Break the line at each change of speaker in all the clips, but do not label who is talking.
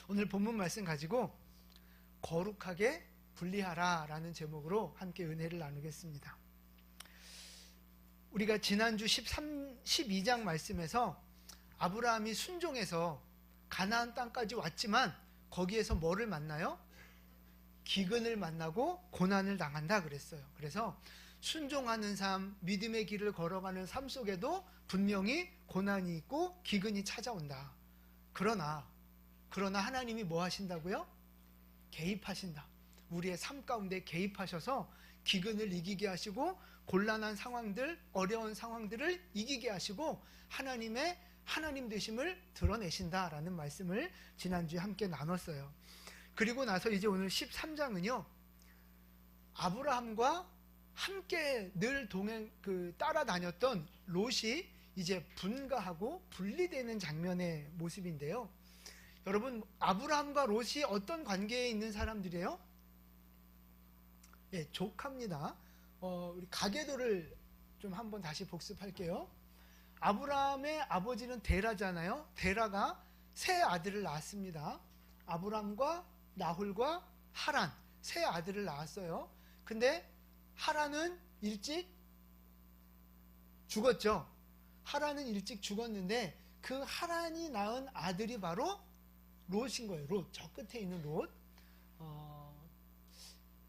오늘 본문 말씀 가지고 거룩하게 분리하라 라는 제목으로 함께 은혜를 나누겠습니다. 우리가 지난주 12장 말씀에서 아브라함이 순종해서 가나안 땅까지 왔지만 거기에서 뭐를 만나요? 기근을 만나고 고난을 당한다 그랬어요. 그래서 순종하는 삶, 믿음의 길을 걸어가는 삶 속에도 분명히 고난이 있고 기근이 찾아온다. 그러나 하나님이 뭐 하신다고요? 개입하신다. 우리의 삶 가운데 개입하셔서 기근을 이기게 하시고 곤란한 상황들, 어려운 상황들을 이기게 하시고 하나님 되심을 드러내신다라는 말씀을 지난주에 함께 나눴어요. 그리고 나서 이제 오늘 13장은요, 아브라함과 함께 늘 따라다녔던 롯이 이제 분가하고 분리되는 장면의 모습인데요. 여러분, 아브라함과 롯이 어떤 관계에 있는 사람들이에요? 예, 조카입니다. 우리 가계도를 좀 한번 다시 복습할게요. 아브라함의 아버지는 데라잖아요. 데라가 세 아들을 낳았습니다. 아브라함과 나홀과 하란, 세 아들을 낳았어요. 근데 하란은 일찍 죽었죠. 하란은 일찍 죽었는데 그 하란이 낳은 아들이 바로 롯인 거예요. 롯, 저 끝에 있는 롯.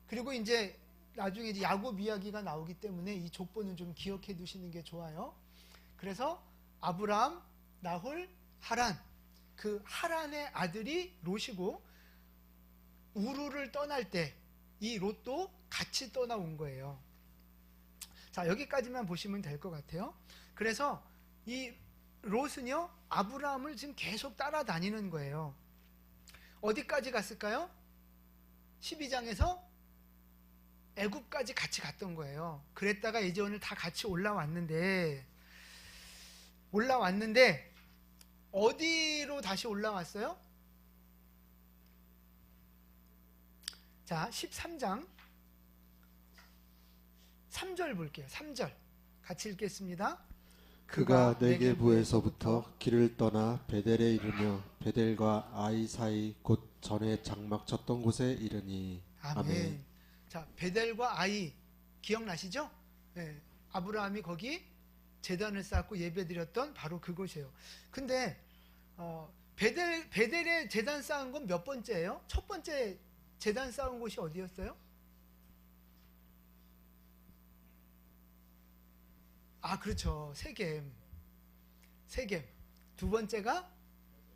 그리고 이제 나중에 이제 야곱 이야기가 나오기 때문에 이 족보는 좀 기억해 두시는 게 좋아요. 그래서 아브라함, 나홀, 하란, 그 하란의 아들이 롯이고, 우르를 떠날 때 이 롯도 같이 떠나온 거예요. 자, 여기까지만 보시면 될 것 같아요. 그래서 이 롯은요, 아브라함을 지금 계속 따라다니는 거예요. 어디까지 갔을까요? 12장에서 애굽까지 같이 갔던 거예요. 그랬다가 이제 오늘 다 같이 올라왔는데 어디로 다시 올라왔어요? 자, 13장 3절 볼게요. 3절 같이 읽겠습니다.
그가 네게부에서부터 길을 떠나 베델에 이르며 베델과 아이 사이 곧 전에 장막 쳤던 곳에 이르니. 아멘.
자, 베델과 아이 기억나시죠? 네, 아브라함이 거기 제단을 쌓고 예배드렸던 바로 그곳이에요. 근데 베델에 제단 쌓은 건 몇 번째예요? 첫 번째 제단 쌓은 곳이 어디였어요? 아, 그렇죠. 세겜. 두 번째가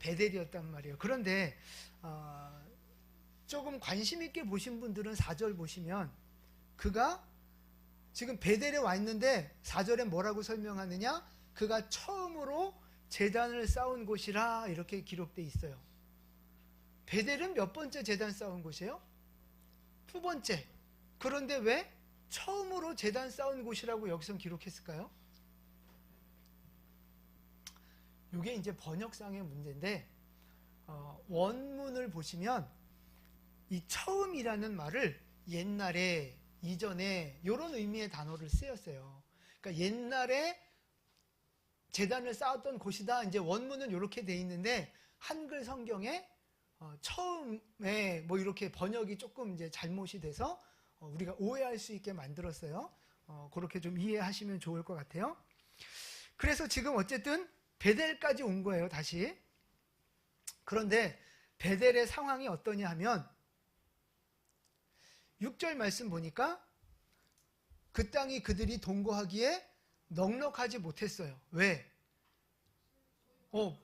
베델이었단 말이에요. 그런데 조금 관심 있게 보신 분들은 4절 보시면 그가 지금 베델에 와 있는데 4절에 뭐라고 설명하느냐? 그가 처음으로 제단을 쌓은 곳이라 이렇게 기록되어 있어요. 베델은 몇 번째 제단 쌓은 곳이에요? 두 번째. 그런데 왜 처음으로 제단 쌓은 곳이라고 여기서 기록했을까요? 이게 이제 번역상의 문제인데, 원문을 보시면 이 처음이라는 말을 옛날에, 이전에 이런 의미의 단어를 쓰였어요. 그러니까 옛날에 제단을 쌓았던 곳이다. 이제 원문은 이렇게 돼 있는데 한글 성경에 처음에 뭐 이렇게 번역이 조금 이제 잘못이 돼서 우리가 오해할 수 있게 만들었어요. 그렇게 좀 이해하시면 좋을 것 같아요. 그래서 지금 어쨌든 베델까지 온 거예요, 다시. 그런데 베델의 상황이 어떠냐 하면 6절 말씀 보니까 그 땅이 그들이 동거하기에 넉넉하지 못했어요. 왜?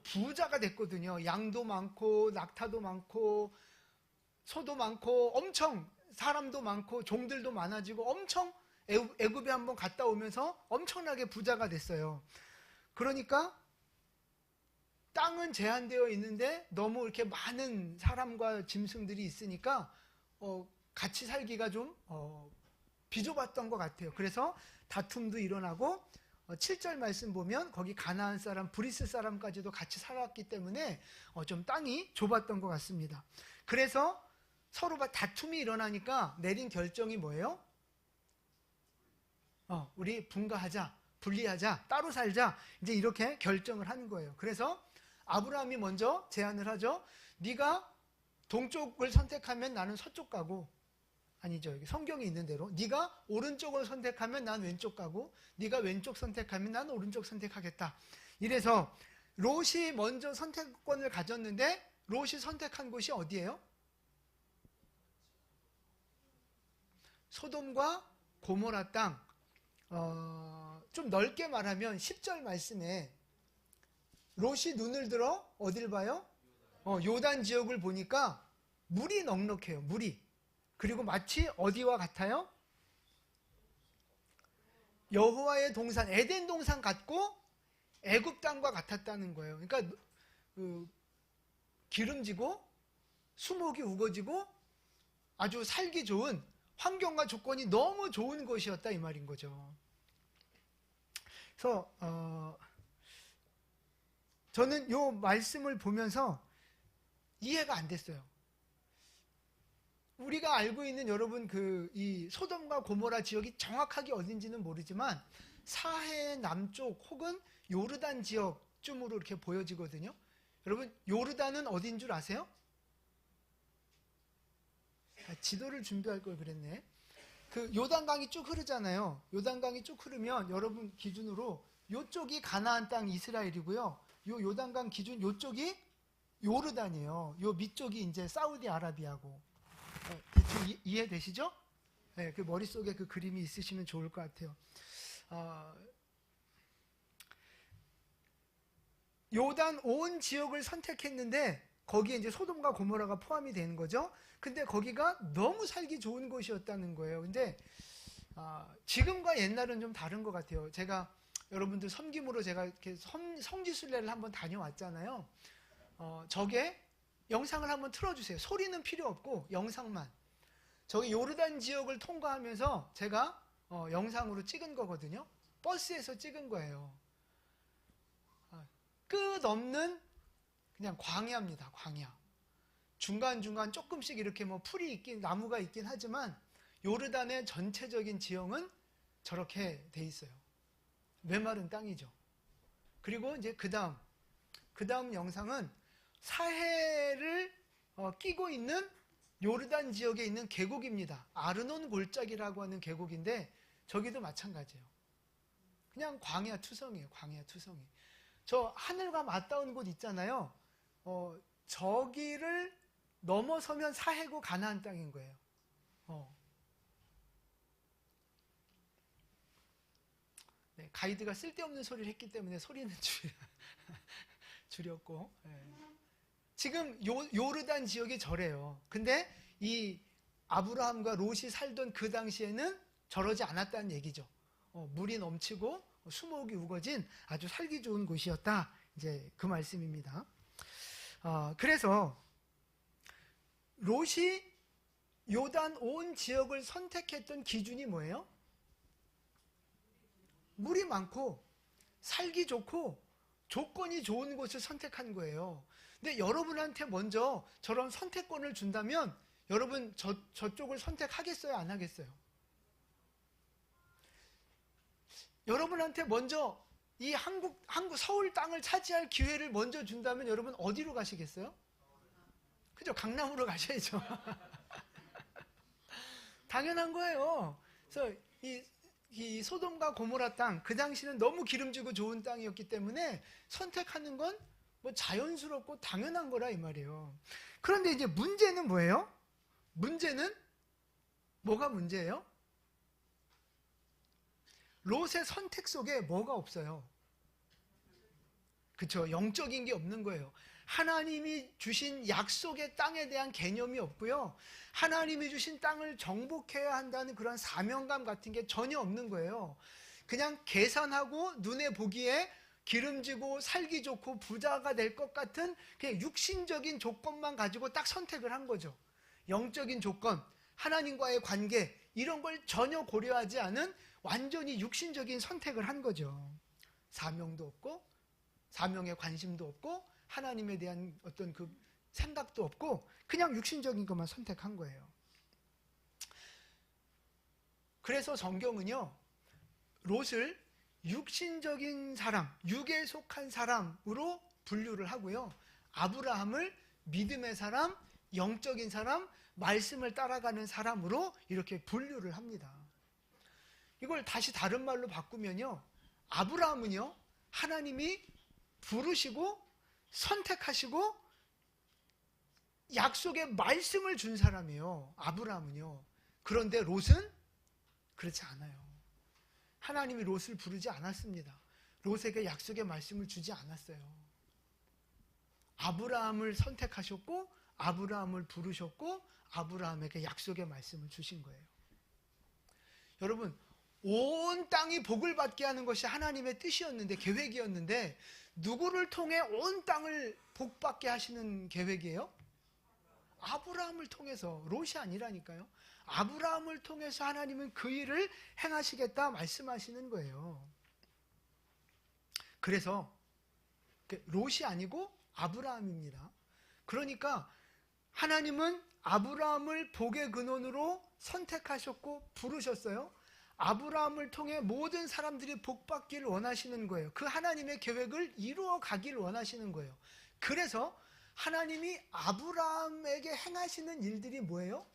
부자가 됐거든요. 양도 많고 낙타도 많고 소도 많고 엄청 사람도 많고 종들도 많아지고 엄청 애굽에 한번 갔다 오면서 엄청나게 부자가 됐어요. 그러니까 땅은 제한되어 있는데 너무 이렇게 많은 사람과 짐승들이 있으니까 같이 살기가 좀 비좁았던 것 같아요. 그래서 다툼도 일어나고 7절 말씀 보면 거기 가나안 사람, 브리스 사람까지도 같이 살았기 때문에 좀 땅이 좁았던 것 같습니다. 그래서 서로 다툼이 일어나니까 내린 결정이 뭐예요? 우리 분가하자, 분리하자, 따로 살자, 이제 이렇게 결정을 하는 거예요. 그래서 아브라함이 먼저 제안을 하죠. 네가 동쪽을 선택하면 나는 서쪽 가고, 아니죠. 여기 성경에 있는 대로 네가 오른쪽을 선택하면 난 왼쪽 가고, 네가 왼쪽 선택하면 난 오른쪽 선택하겠다. 이래서 롯이 먼저 선택권을 가졌는데 롯이 선택한 곳이 어디예요? 소돔과 고모라 땅. 좀 넓게 말하면 10절 말씀에 롯이 눈을 들어 어딜 봐요? 요단 지역을 보니까 물이 넉넉해요. 물이. 그리고 마치 어디와 같아요? 여호와의 동산, 에덴 동산 같고 애굽 땅과 같았다는 거예요. 그러니까 기름지고 수목이 우거지고 아주 살기 좋은 환경과 조건이 너무 좋은 곳이었다 이 말인 거죠. 그래서 저는 이 말씀을 보면서 이해가 안 됐어요. 우리가 알고 있는 여러분 이 소돔과 고모라 지역이 정확하게 어딘지는 모르지만 사해 남쪽 혹은 요르단 지역쯤으로 이렇게 보여지거든요. 여러분 요르단은 어딘 줄 아세요? 지도를 준비할 걸 그랬네. 요단강이 쭉 흐르잖아요. 요단강이 쭉 흐르면 여러분 기준으로 요쪽이 가나안 땅 이스라엘이고요. 요 요단강 기준 요쪽이 요르단이에요. 요 밑쪽이 이제 사우디아라비아고. 대충 이해되시죠? 네, 그 머릿속에 그 그림이 있으시면 좋을 것 같아요. 요단 온 지역을 선택했는데 거기에 이제 소돔과 고모라가 포함이 되는 거죠. 근데 거기가 너무 살기 좋은 곳이었다는 거예요. 근데 지금과 옛날은 좀 다른 것 같아요. 제가 여러분들 섬김으로 제가 이렇게 성지순례를 한번 다녀왔잖아요. 저게 영상을 한번 틀어주세요. 소리는 필요 없고 영상만. 저기 요르단 지역을 통과하면서 제가 영상으로 찍은 거거든요. 버스에서 찍은 거예요. 끝없는 그냥 광야입니다. 광야. 중간중간 조금씩 이렇게 뭐 풀이 있긴 나무가 있긴 하지만 요르단의 전체적인 지형은 저렇게 돼 있어요. 메마른 땅이죠. 그리고 이제 그 다음 영상은 사해를 끼고 있는 요르단 지역에 있는 계곡입니다. 아르논 골짜기라고 하는 계곡인데 저기도 마찬가지예요. 그냥 광야 투성이에요. 광야 투성이. 저 하늘과 맞닿은 곳 있잖아요. 저기를 넘어서면 사해고 가나안 땅인 거예요. 네, 가이드가 쓸데없는 소리를 했기 때문에 소리는 줄였고. 네. 지금 요르단 지역이 저래요. 근데 이 아브라함과 롯이 살던 그 당시에는 저러지 않았다는 얘기죠. 물이 넘치고 수목이 우거진 아주 살기 좋은 곳이었다. 이제 그 말씀입니다. 그래서 롯이 요단 온 지역을 선택했던 기준이 뭐예요? 물이 많고 살기 좋고 조건이 좋은 곳을 선택한 거예요. 근데 여러분한테 먼저 저런 선택권을 준다면 여러분 저쪽을 선택하겠어요? 안 하겠어요? 여러분한테 먼저 이 한국 서울 땅을 차지할 기회를 먼저 준다면 여러분 어디로 가시겠어요? 그죠? 강남으로 가셔야죠. 당연한 거예요. 그래서 이 소돔과 고모라 땅, 그 당시는 너무 기름지고 좋은 땅이었기 때문에 선택하는 건 뭐 자연스럽고 당연한 거라 이 말이에요. 그런데 이제 문제는 뭐예요? 문제는 뭐가 문제예요? 롯의 선택 속에 뭐가 없어요? 그렇죠. 영적인 게 없는 거예요. 하나님이 주신 약속의 땅에 대한 개념이 없고요. 하나님이 주신 땅을 정복해야 한다는 그런 사명감 같은 게 전혀 없는 거예요. 그냥 계산하고 눈에 보기에 기름지고 살기 좋고 부자가 될 것 같은 그냥 육신적인 조건만 가지고 딱 선택을 한 거죠. 영적인 조건, 하나님과의 관계 이런 걸 전혀 고려하지 않은 완전히 육신적인 선택을 한 거죠. 사명도 없고 사명에 관심도 없고 하나님에 대한 어떤 그 생각도 없고 그냥 육신적인 것만 선택한 거예요. 그래서 성경은요, 롯을 육신적인 사람, 육에 속한 사람으로 분류를 하고요, 아브라함을 믿음의 사람, 영적인 사람, 말씀을 따라가는 사람으로 이렇게 분류를 합니다. 이걸 다시 다른 말로 바꾸면요, 아브라함은요, 하나님이 부르시고 선택하시고 약속의 말씀을 준 사람이에요. 아브라함은요. 그런데 롯은 그렇지 않아요. 하나님이 롯을 부르지 않았습니다. 롯에게 약속의 말씀을 주지 않았어요. 아브라함을 선택하셨고 아브라함을 부르셨고 아브라함에게 약속의 말씀을 주신 거예요. 여러분, 온 땅이 복을 받게 하는 것이 하나님의 뜻이었는데, 계획이었는데, 누구를 통해 온 땅을 복받게 하시는 계획이에요? 아브라함을 통해서. 롯이 아니라니까요. 아브라함을 통해서 하나님은 그 일을 행하시겠다 말씀하시는 거예요. 그래서 롯이 아니고 아브라함입니다. 그러니까 하나님은 아브라함을 복의 근원으로 선택하셨고 부르셨어요. 아브라함을 통해 모든 사람들이 복받기를 원하시는 거예요. 그 하나님의 계획을 이루어 가기를 원하시는 거예요. 그래서 하나님이 아브라함에게 행하시는 일들이 뭐예요?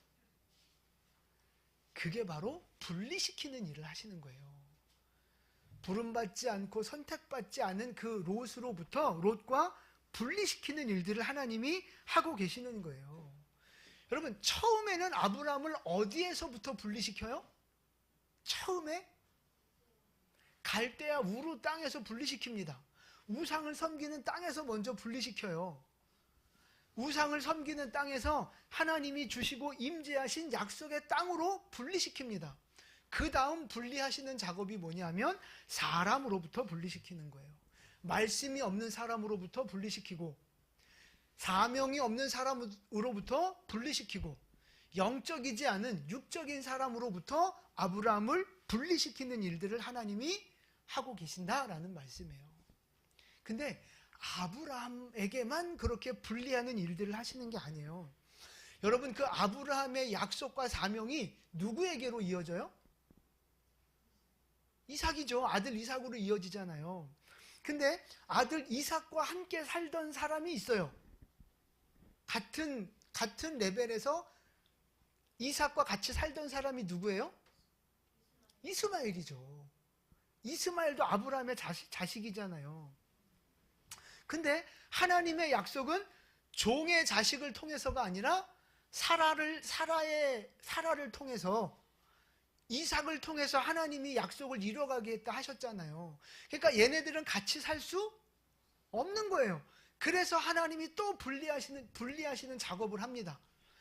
그게 바로 분리시키는 일을 하시는 거예요. 부름받지 않고 선택받지 않은 그 롯과 분리시키는 일들을 하나님이 하고 계시는 거예요. 여러분, 처음에는 아브라함을 어디에서부터 분리시켜요? 처음에 갈대아 우루 땅에서 분리시킵니다. 우상을 섬기는 땅에서 먼저 분리시켜요. 우상을 섬기는 땅에서 하나님이 주시고 임재하신 약속의 땅으로 분리시킵니다. 그 다음 분리하시는 작업이 뭐냐면 사람으로부터 분리시키는 거예요. 말씀이 없는 사람으로부터 분리시키고, 사명이 없는 사람으로부터 분리시키고, 영적이지 않은 육적인 사람으로부터 아브라함을 분리시키는 일들을 하나님이 하고 계신다라는 말씀이에요. 근데 아브라함에게만 그렇게 분리하는 일들을 하시는 게 아니에요. 여러분, 그 아브라함의 약속과 사명이 누구에게로 이어져요? 이삭이죠. 아들 이삭으로 이어지잖아요. 근데 아들 이삭과 함께 살던 사람이 있어요. 같은 레벨에서 이삭과 같이 살던 사람이 누구예요? 이스마엘이죠. 이스마엘도 아브라함의 자식이잖아요. 근데 하나님의 약속은 종의 자식을 통해서가 아니라 사라를 통해서, 이삭을 통해서 하나님이 약속을 이뤄가겠다 하셨잖아요. 그러니까 얘네들은 같이 살 수 없는 거예요. 그래서 하나님이 또 분리하시는 작업을 합니다.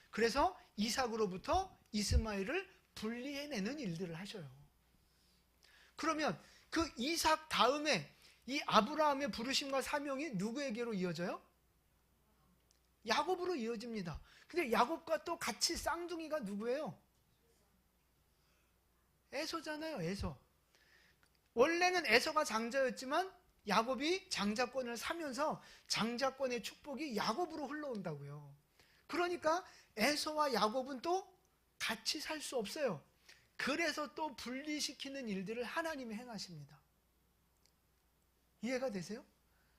그래서 이삭으로부터 이스마엘을 분리해내는 일들을 하셔요. 그러면 그 이삭 다음에 이 아브라함의 부르심과 사명이 누구에게로 이어져요? 야곱으로 이어집니다. 근데 야곱과 또 같이 쌍둥이가 누구예요? 에서잖아요. 에서. 원래는 에서가 장자였지만 야곱이 장자권을 사면서 장자권의 축복이 야곱으로 흘러온다고요. 그러니까 에서와 야곱은 또 같이 살 수 없어요. 그래서 또 분리시키는 일들을 하나님이 행하십니다. 이해가 되세요?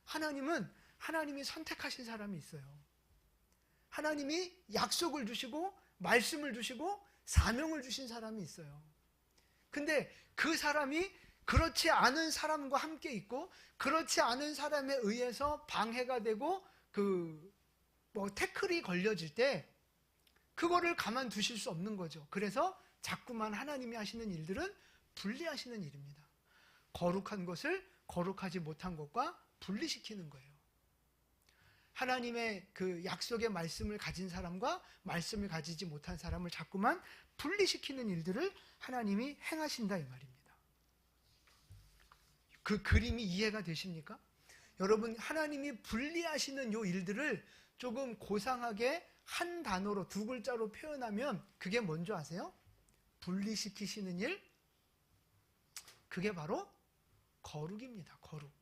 하나님이 선택하신 사람이 있어요. 하나님이 약속을 주시고 말씀을 주시고 사명을 주신 사람이 있어요. 근데 그 사람이 그렇지 않은 사람과 함께 있고, 그렇지 않은 사람에 의해서 방해가 되고 태클이 걸려질 때 그거를 가만두실 수 없는 거죠. 그래서 자꾸만 하나님이 하시는 일들은 분리하시는 일입니다. 거룩한 것을 거룩하지 못한 것과 분리시키는 거예요. 하나님의 그 약속의 말씀을 가진 사람과 말씀을 가지지 못한 사람을 자꾸만 분리시키는 일들을 하나님이 행하신다 이 말입니다. 그 그림이 이해가 되십니까? 여러분, 하나님이 분리하시는 요 일들을 조금 고상하게 한 단어로, 두 글자로 표현하면 그게 뭔지 아세요? 분리시키시는 일? 그게 바로 거룩입니다. 거룩.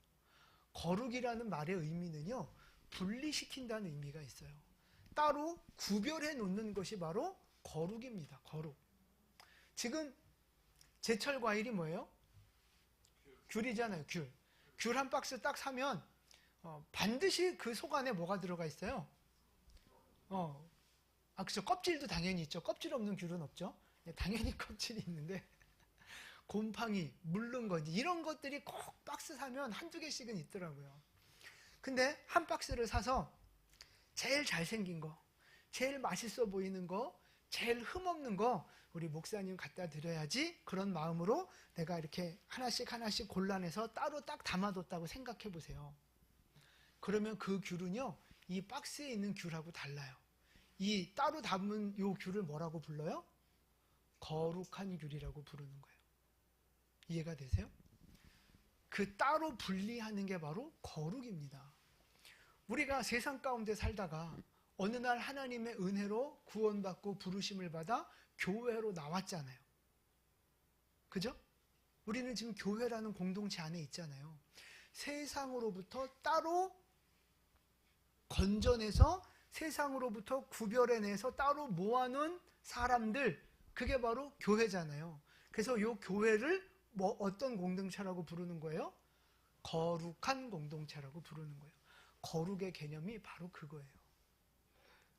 거룩이라는 말의 의미는요, 분리시킨다는 의미가 있어요. 따로 구별해 놓는 것이 바로 거룩입니다. 거룩. 지금 제철 과일이 뭐예요? 귤이잖아요. 귤 한 박스 딱 사면 반드시 그 속 안에 뭐가 들어가 있어요? 그죠. 껍질도 당연히 있죠. 껍질 없는 귤은 없죠. 당연히 껍질이 있는데 곰팡이, 물른 거 이런 것들이 꼭 박스 사면 한두 개씩은 있더라고요. 근데 한 박스를 사서 제일 잘생긴 거, 제일 맛있어 보이는 거, 제일 흠없는 거 우리 목사님 갖다 드려야지, 그런 마음으로 내가 이렇게 하나씩 하나씩 골라내서 따로 딱 담아뒀다고 생각해 보세요. 그러면 그 귤은요, 이 박스에 있는 귤하고 달라요. 이 따로 담은 요 귤을 뭐라고 불러요? 거룩한 귤이라고 부르는 거예요. 이해가 되세요? 그 따로 분리하는 게 바로 거룩입니다. 우리가 세상 가운데 살다가 어느 날 하나님의 은혜로 구원받고 부르심을 받아 교회로 나왔잖아요. 그죠? 우리는 지금 교회라는 공동체 안에 있잖아요. 세상으로부터 따로 건져내서 세상으로부터 구별해내서 따로 모아놓은 사람들, 그게 바로 교회잖아요. 그래서 이 교회를 어떤 공동체라고 부르는 거예요? 거룩한 공동체라고 부르는 거예요. 거룩의 개념이 바로 그거예요.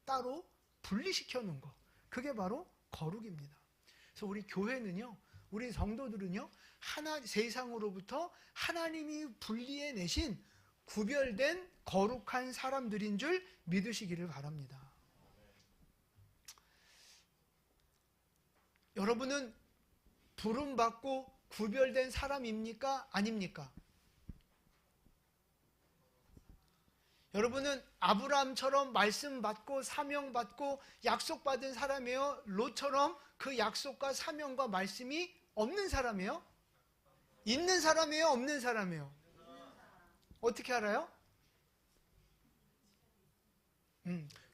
따로 분리시켜 놓은 거, 그게 바로 거룩입니다. 그래서 우리 교회는요, 우리 성도들은요, 세상으로부터 하나님이 분리해 내신 구별된 거룩한 사람들인 줄 믿으시기를 바랍니다. 여러분은 부름받고 구별된 사람입니까? 아닙니까? 여러분은 아브라함처럼 말씀받고 사명받고 약속받은 사람이에요? 롯처럼 그 약속과 사명과 말씀이 없는 사람이에요? 있는 사람이에요? 없는 사람이에요? 어떻게 알아요?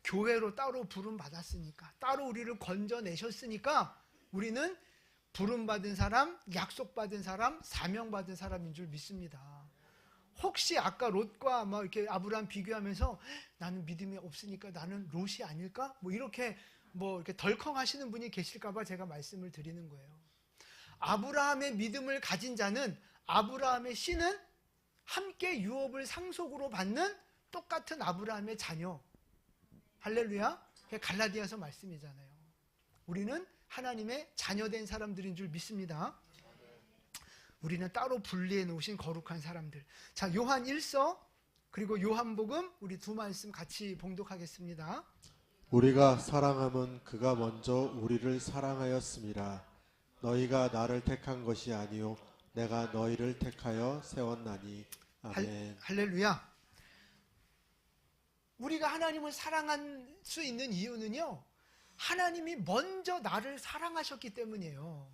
교회로 따로 부름받았으니까, 따로 우리를 건져내셨으니까 우리는 부름받은 사람, 약속받은 사람, 사명받은 사람인 줄 믿습니다. 혹시 아까 롯과 막 이렇게 아브라함 비교하면서 나는 믿음이 없으니까 나는 롯이 아닐까? 이렇게 덜컹 하시는 분이 계실까봐 제가 말씀을 드리는 거예요. 아브라함의 믿음을 가진 자는 아브라함의 씨는 함께 유업을 상속으로 받는 똑같은 아브라함의 자녀. 할렐루야. 그게 갈라디아서 말씀이잖아요. 우리는 하나님의 자녀된 사람들인 줄 믿습니다. 우리는 따로 분리해 놓으신 거룩한 사람들. 자, 요한 1서 그리고 요한복음 우리 두 말씀 같이 봉독하겠습니다.
우리가 사랑함은 그가 먼저 우리를 사랑하였음이라. 너희가 나를 택한 것이 아니요 내가 너희를 택하여 세웠나니. 아멘.
할렐루야. 우리가 하나님을 사랑할 수 있는 이유는요, 하나님이 먼저 나를 사랑하셨기 때문이에요.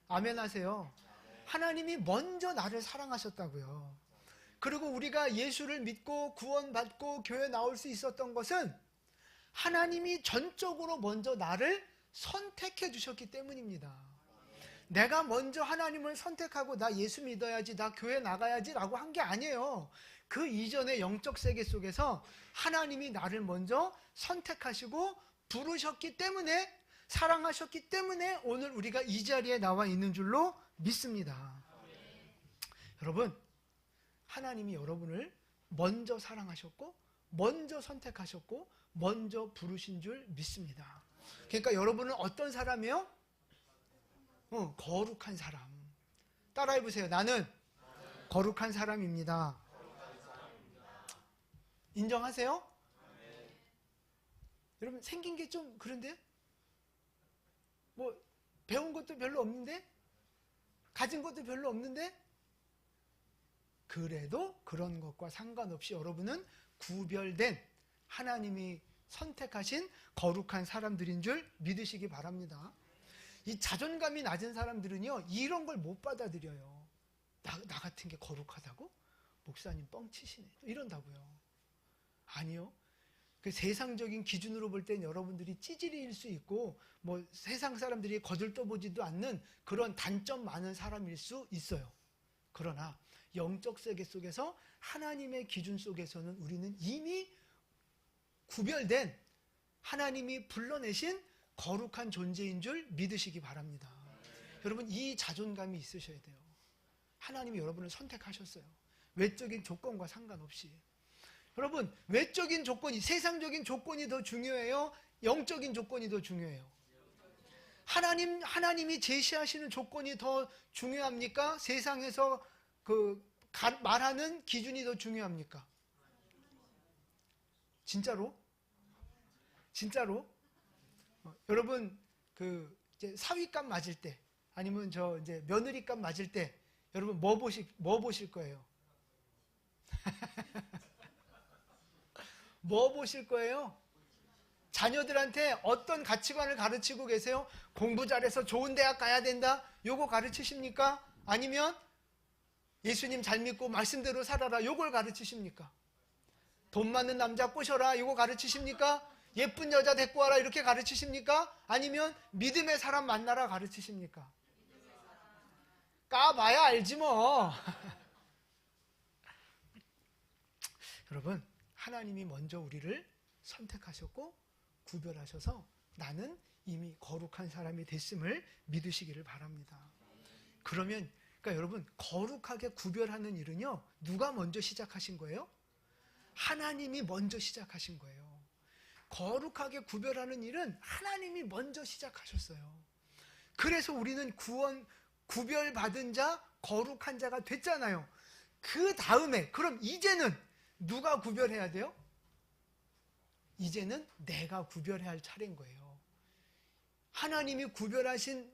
아멘 하세요. 하나님이 먼저 나를 사랑하셨다고요. 그리고 우리가 예수를 믿고 구원받고 교회 나올 수 있었던 것은 하나님이 전적으로 먼저 나를 선택해 주셨기 때문입니다. 내가 먼저 하나님을 선택하고 나 예수 믿어야지, 나 교회 나가야지 라고 한 게 아니에요. 그 이전의 영적 세계 속에서 하나님이 나를 먼저 선택하시고 부르셨기 때문에, 사랑하셨기 때문에 오늘 우리가 이 자리에 나와 있는 줄로 믿습니다. 여러분, 하나님이 여러분을 먼저 사랑하셨고 먼저 선택하셨고 먼저 부르신 줄 믿습니다. 그러니까 여러분은 어떤 사람이에요? 거룩한 사람. 따라해 보세요. 나는 거룩한 사람입니다. 인정하세요? 여러분, 생긴 게 좀 그런데? 배운 것도 별로 없는데? 가진 것도 별로 없는데? 그래도 그런 것과 상관없이 여러분은 구별된 하나님이 선택하신 거룩한 사람들인 줄 믿으시기 바랍니다. 이 자존감이 낮은 사람들은요, 이런 걸 못 받아들여요. 나 같은 게 거룩하다고? 목사님 뻥치시네. 이런다고요. 아니요. 그 세상적인 기준으로 볼 땐 여러분들이 찌질이일 수 있고 세상 사람들이 거들떠보지도 않는 그런 단점 많은 사람일 수 있어요. 그러나 영적 세계 속에서 하나님의 기준 속에서는 우리는 이미 구별된 하나님이 불러내신 거룩한 존재인 줄 믿으시기 바랍니다. 여러분, 이 자존감이 있으셔야 돼요. 하나님이 여러분을 선택하셨어요. 외적인 조건과 상관없이. 여러분, 외적인 조건이, 세상적인 조건이 더 중요해요? 영적인 조건이 더 중요해요? 하나님이 제시하시는 조건이 더 중요합니까? 세상에서 말하는 기준이 더 중요합니까? 진짜로? 진짜로? 여러분, 이제 사위값 맞을 때, 아니면 이제 며느리값 맞을 때, 여러분 뭐 보실 거예요? 뭐 보실 거예요? 자녀들한테 어떤 가치관을 가르치고 계세요? 공부 잘해서 좋은 대학 가야 된다? 요거 가르치십니까? 아니면 예수님 잘 믿고 말씀대로 살아라? 요걸 가르치십니까? 돈 많은 남자 꼬셔라? 요거 가르치십니까? 예쁜 여자 데리고 와라? 이렇게 가르치십니까? 아니면 믿음의 사람 만나라 가르치십니까? 까봐야 알지 뭐. 여러분, 하나님이 먼저 우리를 선택하셨고 구별하셔서 나는 이미 거룩한 사람이 됐음을 믿으시기를 바랍니다. 그러니까 여러분, 거룩하게 구별하는 일은요, 누가 먼저 시작하신 거예요? 하나님이 먼저 시작하신 거예요. 거룩하게 구별하는 일은 하나님이 먼저 시작하셨어요. 그래서 우리는 구별받은 자, 거룩한 자가 됐잖아요. 그 다음에 그럼 이제는 누가 구별해야 돼요? 이제는 내가 구별해야 할 차례인 거예요. 하나님이 구별하신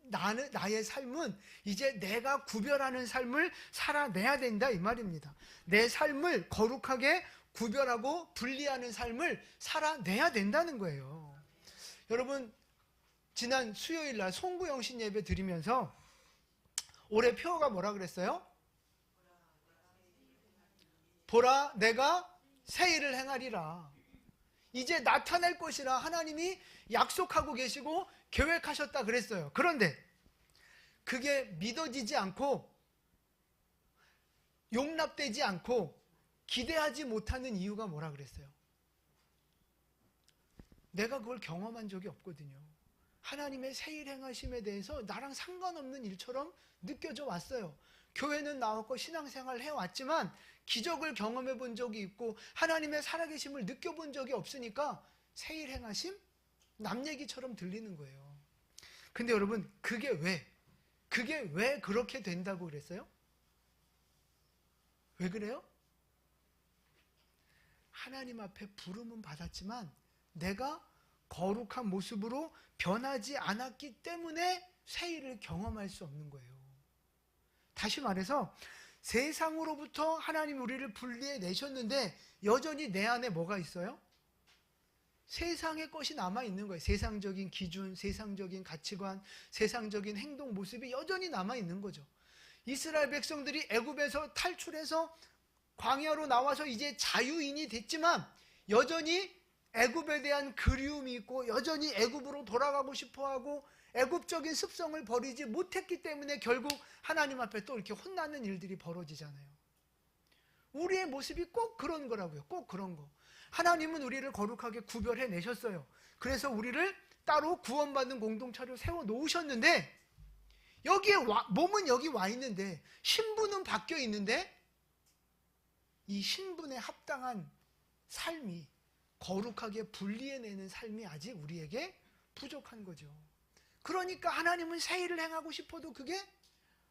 나의 삶은 이제 내가 구별하는 삶을 살아내야 된다 이 말입니다. 내 삶을 거룩하게 구별하고 분리하는 삶을 살아내야 된다는 거예요. 여러분, 지난 수요일 날 송구영신 예배 드리면서 올해 표어가 뭐라 그랬어요? 보라, 내가 새 일을 행하리라. 이제 나타날 것이라 하나님이 약속하고 계시고 계획하셨다 그랬어요. 그런데 그게 믿어지지 않고 용납되지 않고 기대하지 못하는 이유가 뭐라 그랬어요? 내가 그걸 경험한 적이 없거든요. 하나님의 새 일 행하심에 대해서 나랑 상관없는 일처럼 느껴져 왔어요. 교회는 나왔고 신앙생활을 해왔지만 기적을 경험해 본 적이 있고 하나님의 살아계심을 느껴본 적이 없으니까 새 일 행하심? 남 얘기처럼 들리는 거예요. 근데 여러분, 그게 왜 그렇게 된다고 그랬어요? 왜 그래요? 하나님 앞에 부름은 받았지만 내가 거룩한 모습으로 변하지 않았기 때문에 새 일을 경험할 수 없는 거예요. 다시 말해서 세상으로부터 하나님 우리를 분리해 내셨는데 여전히 내 안에 뭐가 있어요? 세상의 것이 남아있는 거예요. 세상적인 기준, 세상적인 가치관, 세상적인 행동 모습이 여전히 남아있는 거죠. 이스라엘 백성들이 애굽에서 탈출해서 광야로 나와서 이제 자유인이 됐지만 여전히 애굽에 대한 그리움이 있고 여전히 애굽으로 돌아가고 싶어하고 애굽적인 습성을 버리지 못했기 때문에 결국 하나님 앞에 또 이렇게 혼나는 일들이 벌어지잖아요. 우리의 모습이 꼭 그런 거라고요. 꼭 그런 거. 하나님은 우리를 거룩하게 구별해 내셨어요. 그래서 우리를 따로 구원받는 공동체로 세워 놓으셨는데 몸은 여기 와 있는데 신분은 바뀌어 있는데 이 신분에 합당한 삶이 거룩하게 분리해내는 삶이 아직 우리에게 부족한 거죠. 그러니까 하나님은 새 일을 행하고 싶어도 그게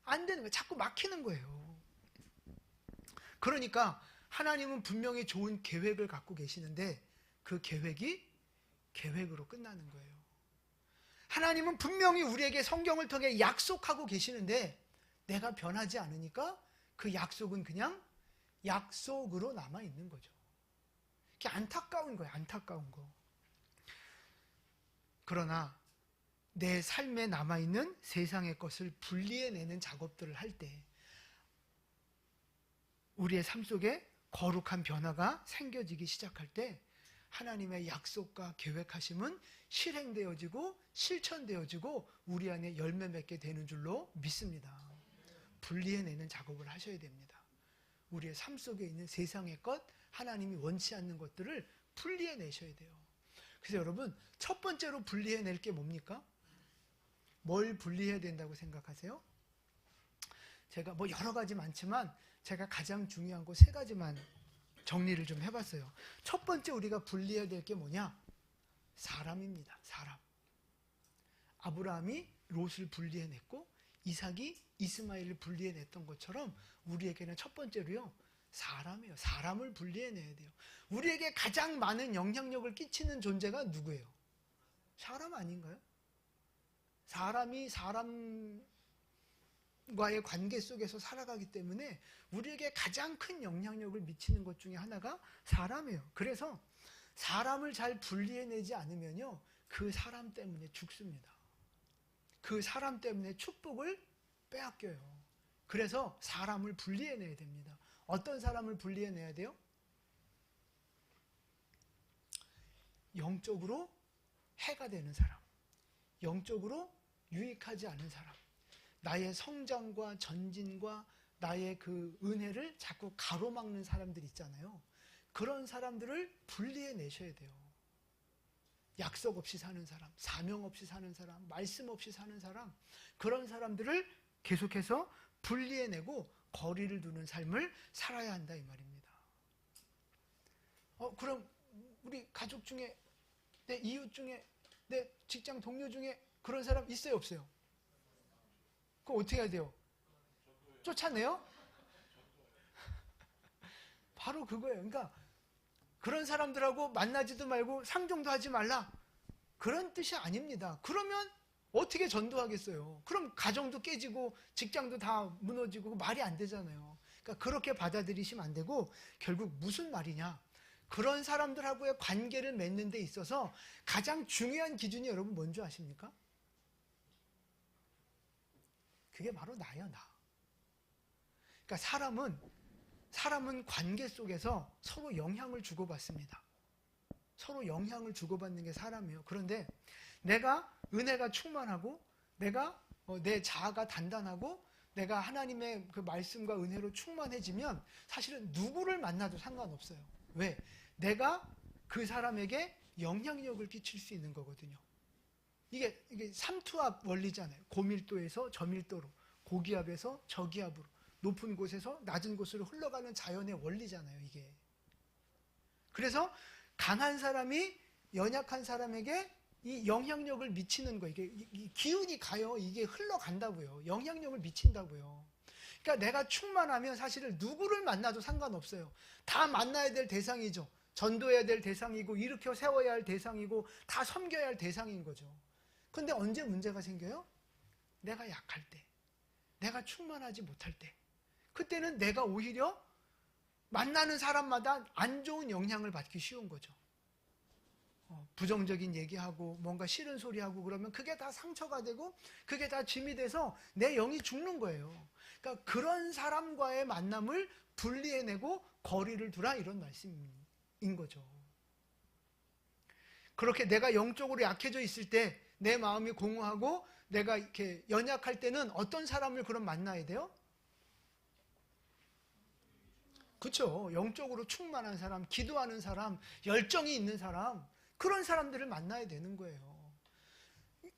안 되는 거예요. 자꾸 막히는 거예요. 그러니까 하나님은 분명히 좋은 계획을 갖고 계시는데 그 계획이 계획으로 끝나는 거예요. 하나님은 분명히 우리에게 성경을 통해 약속하고 계시는데 내가 변하지 않으니까 그 약속은 그냥 약속으로 남아있는 거죠. 그게 안타까운 거예요. 안타까운 거. 그러나 내 삶에 남아있는 세상의 것을 분리해내는 작업들을 할 때 우리의 삶 속에 거룩한 변화가 생겨지기 시작할 때 하나님의 약속과 계획하심은 실행되어지고 실천되어지고 우리 안에 열매 맺게 되는 줄로 믿습니다. 분리해내는 작업을 하셔야 됩니다. 우리의 삶 속에 있는 세상의 것, 하나님이 원치 않는 것들을 분리해내셔야 돼요. 그래서 여러분, 첫 번째로 분리해낼 게 뭡니까? 뭘 분리해야 된다고 생각하세요? 제가 여러 가지 많지만 제가 가장 중요한 거 3가지만 정리를 좀 해봤어요. 첫 번째 우리가 분리해야 될 게 뭐냐? 사람입니다. 사람. 아브라함이 롯을 분리해냈고 이삭이 이스마엘을 분리해냈던 것처럼 우리에게는 첫 번째로요, 사람이에요. 사람을 분리해내야 돼요. 우리에게 가장 많은 영향력을 끼치는 존재가 누구예요? 사람 아닌가요? 사람이 사람과의 관계 속에서 살아가기 때문에 우리에게 가장 큰 영향력을 미치는 것 중에 하나가 사람이에요. 그래서 사람을 잘 분리해내지 않으면요, 그 사람 때문에 죽습니다. 그 사람 때문에 축복을 빼앗겨요. 그래서 사람을 분리해내야 됩니다. 어떤 사람을 분리해내야 돼요? 영적으로 해가 되는 사람, 영적으로 유익하지 않은 사람, 나의 성장과 전진과 나의 그 은혜를 자꾸 가로막는 사람들 있잖아요. 그런 사람들을 분리해내셔야 돼요. 약속 없이 사는 사람, 사명 없이 사는 사람, 말씀 없이 사는 사람, 그런 사람들을 계속해서 분리해내고 거리를 두는 삶을 살아야 한다 이 말입니다. 그럼 우리 가족 중에, 내 이웃 중에, 내 직장 동료 중에 그런 사람 있어요, 없어요? 그럼 어떻게 해야 돼요? 쫓아내요? 바로 그거예요. 그러니까 그런 사람들하고 만나지도 말고 상종도 하지 말라, 그런 뜻이 아닙니다. 그러면 어떻게 전도하겠어요? 그럼 가정도 깨지고 직장도 다 무너지고 말이 안 되잖아요. 그러니까 그렇게 받아들이시면 안 되고, 결국 무슨 말이냐, 그런 사람들하고의 관계를 맺는 데 있어서 가장 중요한 기준이 여러분 뭔지 아십니까? 그게 바로 나야, 나. 그러니까 사람은 관계 속에서 서로 영향을 주고받습니다. 서로 영향을 주고받는 게 사람이에요. 그런데 내가 은혜가 충만하고, 내가 내 자아가 단단하고, 내가 하나님의 그 말씀과 은혜로 충만해지면 사실은 누구를 만나도 상관없어요. 왜? 내가 그 사람에게 영향력을 끼칠 수 있는 거거든요. 이게 삼투압 원리잖아요. 고밀도에서 저밀도로, 고기압에서 저기압으로, 높은 곳에서 낮은 곳으로 흘러가는 자연의 원리잖아요, 이게. 그래서 강한 사람이 연약한 사람에게 이 영향력을 미치는 거, 이게 기운이 가요. 이게 흘러간다고요. 영향력을 미친다고요. 그러니까 내가 충만하면 사실은 누구를 만나도 상관없어요. 다 만나야 될 대상이죠. 전도해야 될 대상이고, 일으켜 세워야 할 대상이고, 다 섬겨야 할 대상인 거죠. 근데 언제 문제가 생겨요? 내가 약할 때, 내가 충만하지 못할 때, 그때는 내가 오히려 만나는 사람마다 안 좋은 영향을 받기 쉬운 거죠. 부정적인 얘기하고 뭔가 싫은 소리하고 그러면 그게 다 상처가 되고 그게 다 짐이 돼서 내 영이 죽는 거예요. 그러니까 그런 사람과의 만남을 분리해내고 거리를 두라, 이런 말씀인 거죠. 그렇게 내가 영적으로 약해져 있을 때, 내 마음이 공허하고 내가 이렇게 연약할 때는 어떤 사람을 그럼 만나야 돼요? 그렇죠. 영적으로 충만한 사람, 기도하는 사람, 열정이 있는 사람, 그런 사람들을 만나야 되는 거예요.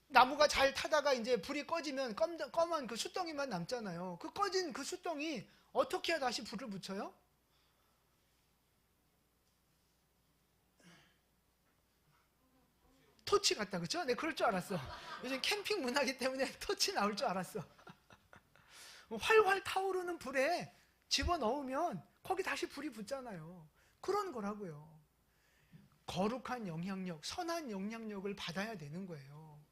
나무가 잘 타다가 이제 불이 꺼지면 검은 그 숯덩이만 남잖아요. 그 꺼진 그 숯덩이 어떻게 해야 다시 불을 붙여요? 토치 같다, 그렇죠? 네, 그럴 줄 알았어. 요즘 캠핑 문화이기 때문에 토치 나올 줄 알았어. 활활 타오르는 불에 집어넣으면 거기 다시 불이 붙잖아요. 그런 거라고요. 거룩한 영향력, 선한 영향력을 받아야 되는 거예요.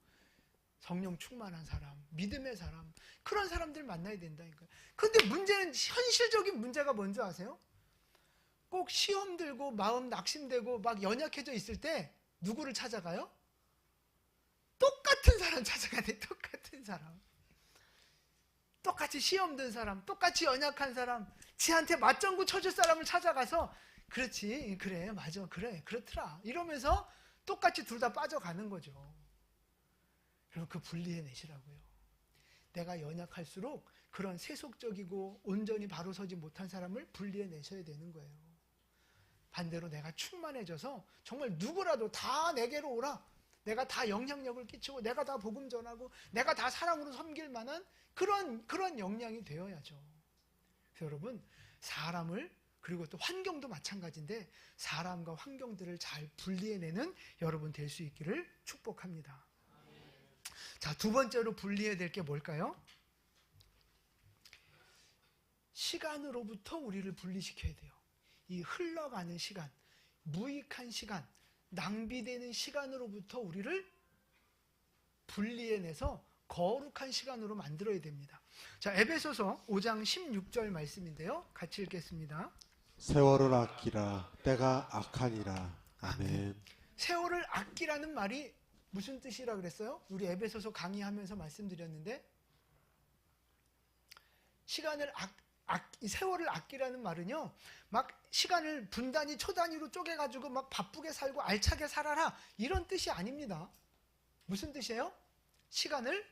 성령 충만한 사람, 믿음의 사람, 그런 사람들 만나야 된다니까요. 근데 문제는, 현실적인 문제가 뭔지 아세요? 꼭 시험 들고 마음 낙심되고 막 연약해져 있을 때 누구를 찾아가요? 똑같은 사람 찾아가야 돼. 똑같은 사람. 똑같이 시험 든 사람, 똑같이 연약한 사람, 지한테 맞장구 쳐줄 사람을 찾아가서, 그렇지, 그래, 맞아, 그래, 그렇더라, 이러면서 똑같이 둘 다 빠져가는 거죠. 그리고 그 분리해내시라고요. 내가 연약할수록 그런 세속적이고 온전히 바로 서지 못한 사람을 분리해내셔야 되는 거예요. 반대로 내가 충만해져서 정말 누구라도 다 내게로 오라, 내가 다 영향력을 끼치고 내가 다 복음 전하고 내가 다 사랑으로 섬길 만한 그런 역량이 되어야죠. 그래서 여러분, 사람을 그리고 또 환경도 마찬가지인데 사람과 환경들을 잘 분리해내는 여러분 될 수 있기를 축복합니다. 자, 두 번째로 분리해야 될 게 뭘까요? 시간으로부터 우리를 분리시켜야 돼요. 이 흘러가는 시간, 무익한 시간, 낭비되는 시간으로부터 우리를 분리해내서 거룩한 시간으로 만들어야 됩니다. 자, 에베소서 5장 16절 말씀인데요. 같이 읽겠습니다.
세월을 아끼라 때가 악하니라. 아멘.
세월을 아끼라는 말이 무슨 뜻이라 그랬어요? 우리 에베소서 강의하면서 말씀드렸는데 세월을 아끼라는 말은요, 막 시간을 분단위, 초단위로 쪼개가지고 막 바쁘게 살고 알차게 살아라 이런 뜻이 아닙니다. 무슨 뜻이에요? 시간을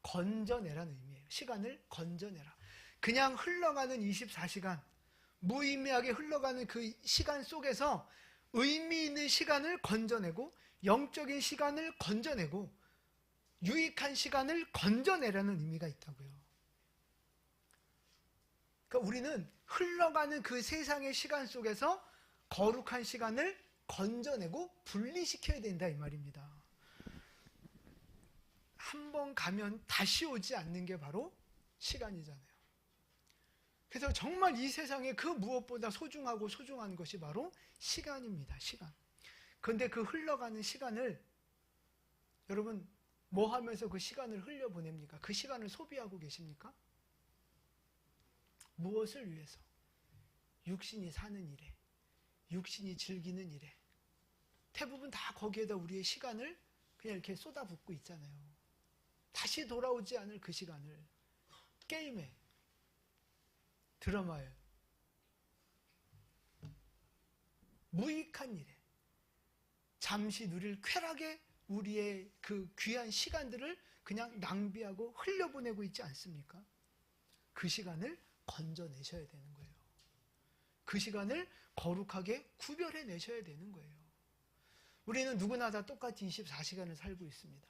건져내라는 의미예요. 시간을 건져내라. 그냥 흘러가는 24시간, 무의미하게 흘러가는 그 시간 속에서 의미 있는 시간을 건져내고 영적인 시간을 건져내고 유익한 시간을 건져내라는 의미가 있다고요. 그러니까 우리는 흘러가는 그 세상의 시간 속에서 거룩한 시간을 건져내고 분리시켜야 된다 이 말입니다. 한 번 가면 다시 오지 않는 게 바로 시간이잖아요. 그래서 정말 이 세상에 그 무엇보다 소중하고 소중한 것이 바로 시간입니다. 시간. 그런데 그 흘러가는 시간을 여러분 뭐 하면서 그 시간을 흘려보냅니까? 그 시간을 소비하고 계십니까? 무엇을 위해서? 육신이 사는 일에, 육신이 즐기는 일에 대부분 다 거기에다 우리의 시간을 그냥 이렇게 쏟아붓고 있잖아요. 다시 돌아오지 않을 그 시간을 게임에, 드라마에, 무익한 일에 잠시 누릴 쾌락에 우리의 그 귀한 시간들을 그냥 낭비하고 흘려보내고 있지 않습니까? 그 시간을 건져내셔야 되는 거예요. 그 시간을 거룩하게 구별해내셔야 되는 거예요. 우리는 누구나 다 똑같이 24시간을 살고 있습니다.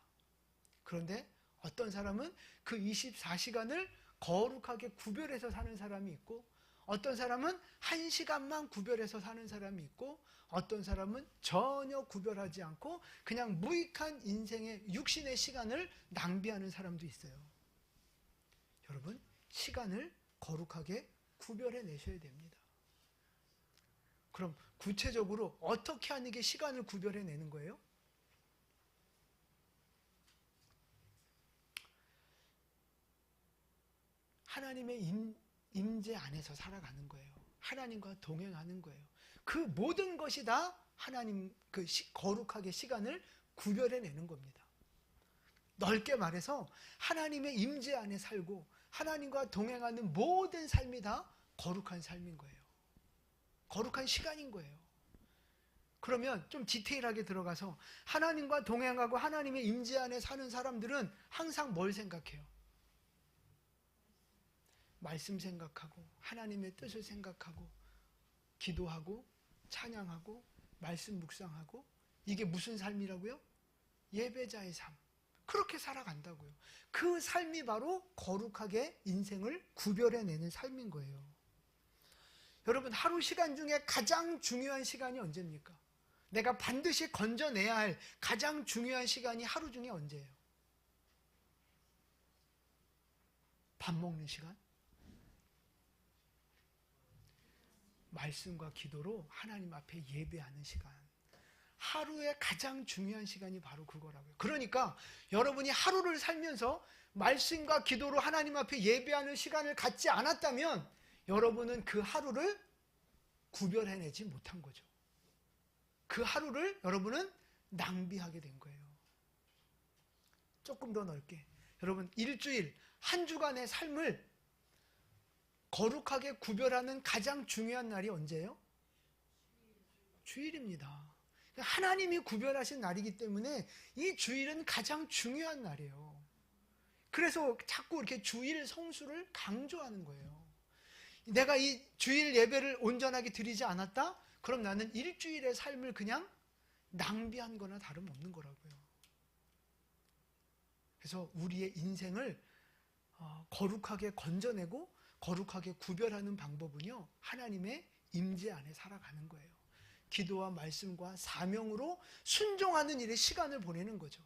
그런데 어떤 사람은 그 24시간을 거룩하게 구별해서 사는 사람이 있고 어떤 사람은 1시간만 구별해서 사는 사람이 있고 어떤 사람은 전혀 구별하지 않고 그냥 무익한 인생의 육신의 시간을 낭비하는 사람도 있어요. 여러분, 시간을 거룩하게 구별해내셔야 됩니다. 그럼 구체적으로 어떻게 하는 게 시간을 구별해내는 거예요? 하나님의 임재 안에서 살아가는 거예요. 하나님과 동행하는 거예요. 그 모든 것이 다 하나님 거룩하게 시간을 구별해내는 겁니다. 넓게 말해서 하나님의 임재 안에 살고 하나님과 동행하는 모든 삶이 다 거룩한 삶인 거예요. 거룩한 시간인 거예요. 그러면 좀 디테일하게 들어가서 하나님과 동행하고 하나님의 임재 안에 사는 사람들은 항상 뭘 생각해요? 말씀 생각하고 하나님의 뜻을 생각하고 기도하고 찬양하고 말씀 묵상하고 이게 무슨 삶이라고요? 예배자의 삶. 그렇게 살아간다고요. 그 삶이 바로 거룩하게 인생을 구별해내는 삶인 거예요. 여러분, 하루 시간 중에 가장 중요한 시간이 언제입니까? 내가 반드시 건져내야 할 가장 중요한 시간이 하루 중에 언제예요? 밥 먹는 시간? 말씀과 기도로 하나님 앞에 예배하는 시간. 하루의 가장 중요한 시간이 바로 그거라고요. 그러니까 여러분이 하루를 살면서 말씀과 기도로 하나님 앞에 예배하는 시간을 갖지 않았다면 여러분은 그 하루를 구별해내지 못한 거죠. 그 하루를 여러분은 낭비하게 된 거예요. 조금 더 넓게. 여러분, 일주일, 한 주간의 삶을 거룩하게 구별하는 가장 중요한 날이 언제예요? 주일입니다. 하나님이 구별하신 날이기 때문에 이 주일은 가장 중요한 날이에요. 그래서 자꾸 이렇게 주일 성수를 강조하는 거예요. 내가 이 주일 예배를 온전하게 드리지 않았다? 그럼 나는 일주일의 삶을 그냥 낭비한 거나 다름없는 거라고요. 그래서 우리의 인생을 거룩하게 건져내고 거룩하게 구별하는 방법은요, 하나님의 임재 안에 살아가는 거예요. 기도와 말씀과 사명으로 순종하는 일에 시간을 보내는 거죠.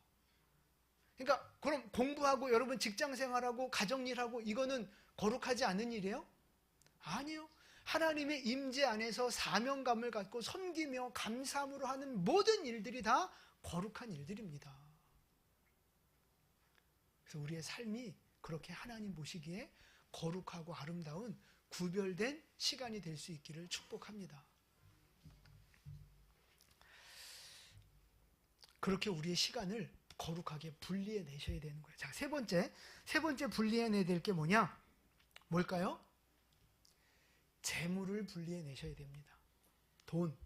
그러니까 그럼 공부하고 여러분 직장생활하고 가정일하고 이거는 거룩하지 않은 일이에요? 아니요. 하나님의 임재 안에서 사명감을 갖고 섬기며 감사함으로 하는 모든 일들이 다 거룩한 일들입니다. 그래서 우리의 삶이 그렇게 하나님 보시기에 거룩하고 아름다운 구별된 시간이 될 수 있기를 축복합니다. 그렇게 우리의 시간을 거룩하게 분리해 내셔야 되는 거예요. 자, 세 번째 분리해 내야 될 게 뭐냐? 뭘까요? 재물을 분리해 내셔야 됩니다. 돈,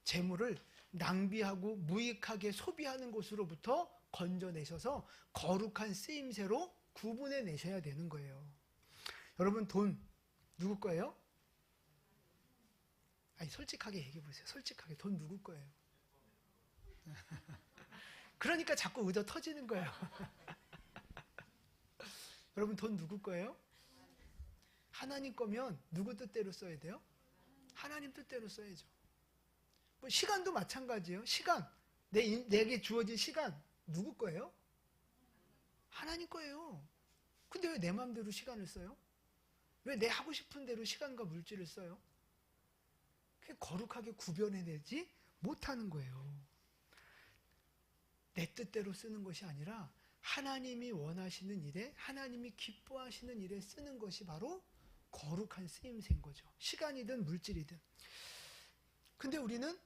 재물을 낭비하고 무익하게 소비하는 것으로부터 건져내셔서 거룩한 쓰임새로 구분해 내셔야 되는 거예요. 여러분, 돈 누구 거예요? 아니, 솔직하게 얘기해 보세요. 솔직하게 돈 누구 거예요? 그러니까 자꾸 의도 터지는 거예요. 여러분, 돈 누구 거예요? 하나님 거면 누구 뜻대로 써야 돼요? 하나님 뜻대로 써야죠. 뭐 시간도 마찬가지예요. 시간, 내게 주어진 시간 누구 거예요? 하나님 거예요. 근데 왜 내 마음대로 시간을 써요? 왜 내 하고 싶은 대로 시간과 물질을 써요? 그게 거룩하게 구별해내지 못하는 거예요. 내 뜻대로 쓰는 것이 아니라 하나님이 원하시는 일에, 하나님이 기뻐하시는 일에 쓰는 것이 바로 거룩한 쓰임새인 거죠. 시간이든 물질이든. 근데 우리는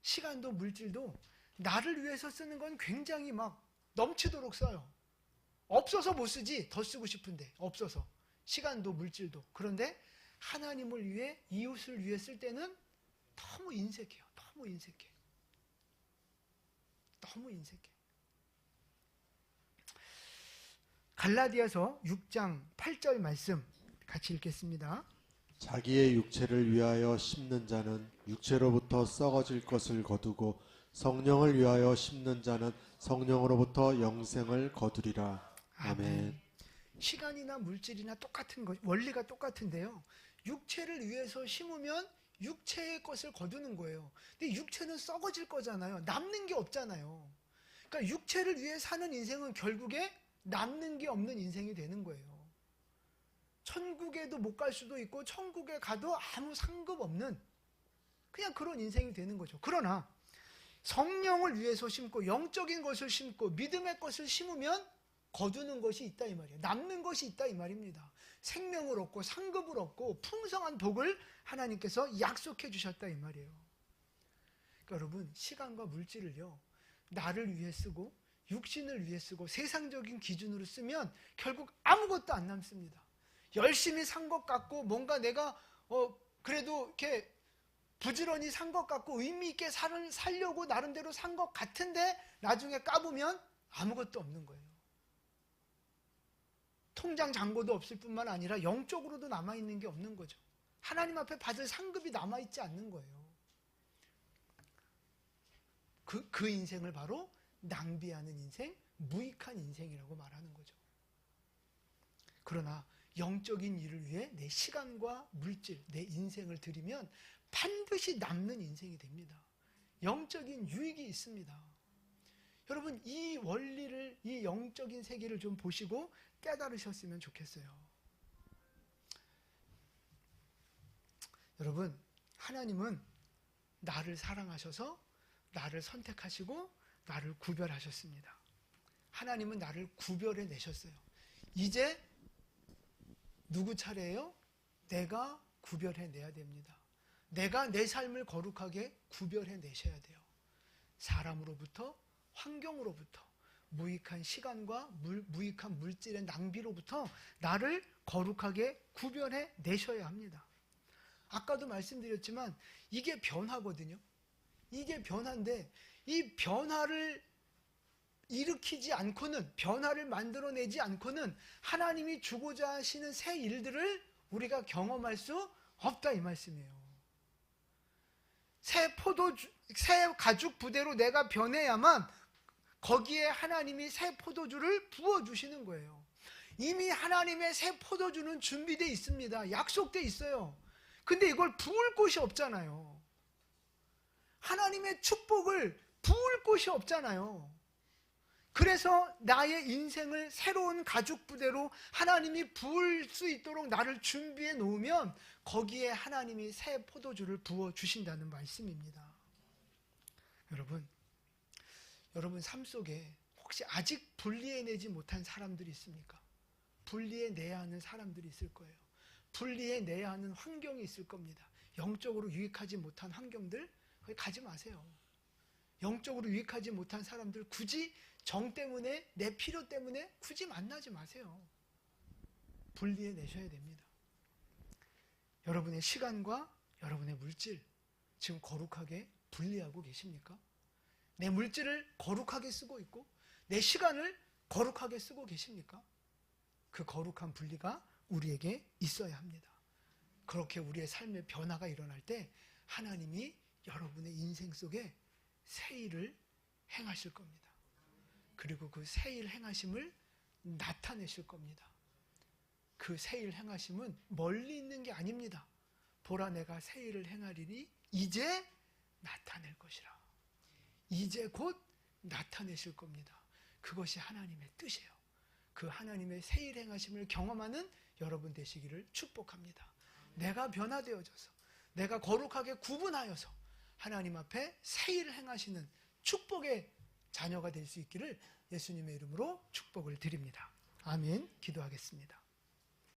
시간도 물질도 나를 위해서 쓰는 건 굉장히 막 넘치도록 써요. 없어서 못 쓰지, 더 쓰고 싶은데 없어서. 시간도 물질도. 그런데 하나님을 위해, 이웃을 위해 쓸 때는 너무 인색해요. 너무 인색해. 너무 인색해. 갈라디아서 6장 8절 말씀 같이 읽겠습니다.
자기의 육체를 위하여 심는 자는 육체로부터 썩어질 것을 거두고 성령을 위하여 심는 자는 성령으로부터 영생을 거두리라. 아멘.
시간이나 물질이나 똑같은 것, 원리가 똑같은데요. 육체를 위해서 심으면 육체의 것을 거두는 거예요. 근데 육체는 썩어질 거잖아요. 남는 게 없잖아요. 그러니까 육체를 위해 사는 인생은 결국에 남는 게 없는 인생이 되는 거예요. 천국에도 못 갈 수도 있고 천국에 가도 아무 상급 없는 그냥 그런 인생이 되는 거죠. 그러나 성령을 위해서 심고 영적인 것을 심고 믿음의 것을 심으면 거두는 것이 있다 이 말이에요. 남는 것이 있다 이 말입니다. 생명을 얻고 상급을 얻고 풍성한 복을 하나님께서 약속해 주셨다 이 말이에요. 그러니까 여러분, 시간과 물질을요, 나를 위해 쓰고 육신을 위해 쓰고 세상적인 기준으로 쓰면 결국 아무것도 안 남습니다. 열심히 산 것 같고 뭔가 내가 그래도 이렇게 부지런히 산 것 같고 의미 있게 살려고 나름대로 산 것 같은데 나중에 까보면 아무것도 없는 거예요. 통장 잔고도 없을 뿐만 아니라 영적으로도 남아있는 게 없는 거죠. 하나님 앞에 받을 상급이 남아있지 않는 거예요. 그 인생을 바로 낭비하는 인생, 무익한 인생이라고 말하는 거죠. 그러나 영적인 일을 위해 내 시간과 물질, 내 인생을 들이면 반드시 남는 인생이 됩니다. 영적인 유익이 있습니다. 여러분, 이 원리를, 이 영적인 세계를 좀 보시고 깨달으셨으면 좋겠어요. 여러분, 하나님은 나를 사랑하셔서 나를 선택하시고 나를 구별하셨습니다. 하나님은 나를 구별해 내셨어요. 이제 누구 차례예요? 내가 구별해 내야 됩니다. 내가 내 삶을 거룩하게 구별해 내셔야 돼요. 사람으로부터, 환경으로부터, 무익한 시간과 무익한 물질의 낭비로부터 나를 거룩하게 구별해 내셔야 합니다. 아까도 말씀드렸지만 이게 변화거든요. 이게 변화인데 이 변화를 일으키지 않고는, 변화를 만들어내지 않고는 하나님이 주고자 하시는 새 일들을 우리가 경험할 수 없다 이 말씀이에요. 새 가죽 부대로 내가 변해야만 거기에 하나님이 새 포도주를 부어주시는 거예요. 이미 하나님의 새 포도주는 준비되어 있습니다. 약속되어 있어요. 근데 이걸 부을 곳이 없잖아요. 하나님의 축복을 부을 곳이 없잖아요. 그래서 나의 인생을 새로운 가죽 부대로 하나님이 부을 수 있도록 나를 준비해 놓으면 거기에 하나님이 새 포도주를 부어 주신다는 말씀입니다. 여러분 삶 속에 혹시 아직 분리해내지 못한 사람들이 있습니까? 분리해내야 하는 사람들이 있을 거예요. 분리해내야 하는 환경이 있을 겁니다. 영적으로 유익하지 못한 환경들 거기 가지 마세요. 영적으로 유익하지 못한 사람들 굳이 정 때문에 내 필요 때문에 굳이 만나지 마세요. 분리해내셔야 됩니다. 여러분의 시간과 여러분의 물질 지금 거룩하게 분리하고 계십니까? 내 물질을 거룩하게 쓰고 있고 내 시간을 거룩하게 쓰고 계십니까? 그 거룩한 분리가 우리에게 있어야 합니다. 그렇게 우리의 삶의 변화가 일어날 때 하나님이 여러분의 인생 속에 새 일을 행하실 겁니다. 그리고 그 새 일 행하심을 나타내실 겁니다. 그 새 일 행하심은 멀리 있는 게 아닙니다. 보라 내가 새 일을 행하리니 이제 나타낼 것이라. 이제 곧 나타내실 겁니다. 그것이 하나님의 뜻이에요. 그 하나님의 새 일 행하심을 경험하는 여러분 되시기를 축복합니다. 내가 변화되어져서 내가 거룩하게 구분하여서 하나님 앞에 새 일을 행하시는 축복의 자녀가 될 수 있기를 예수님의 이름으로 축복을 드립니다. 아멘. 기도하겠습니다.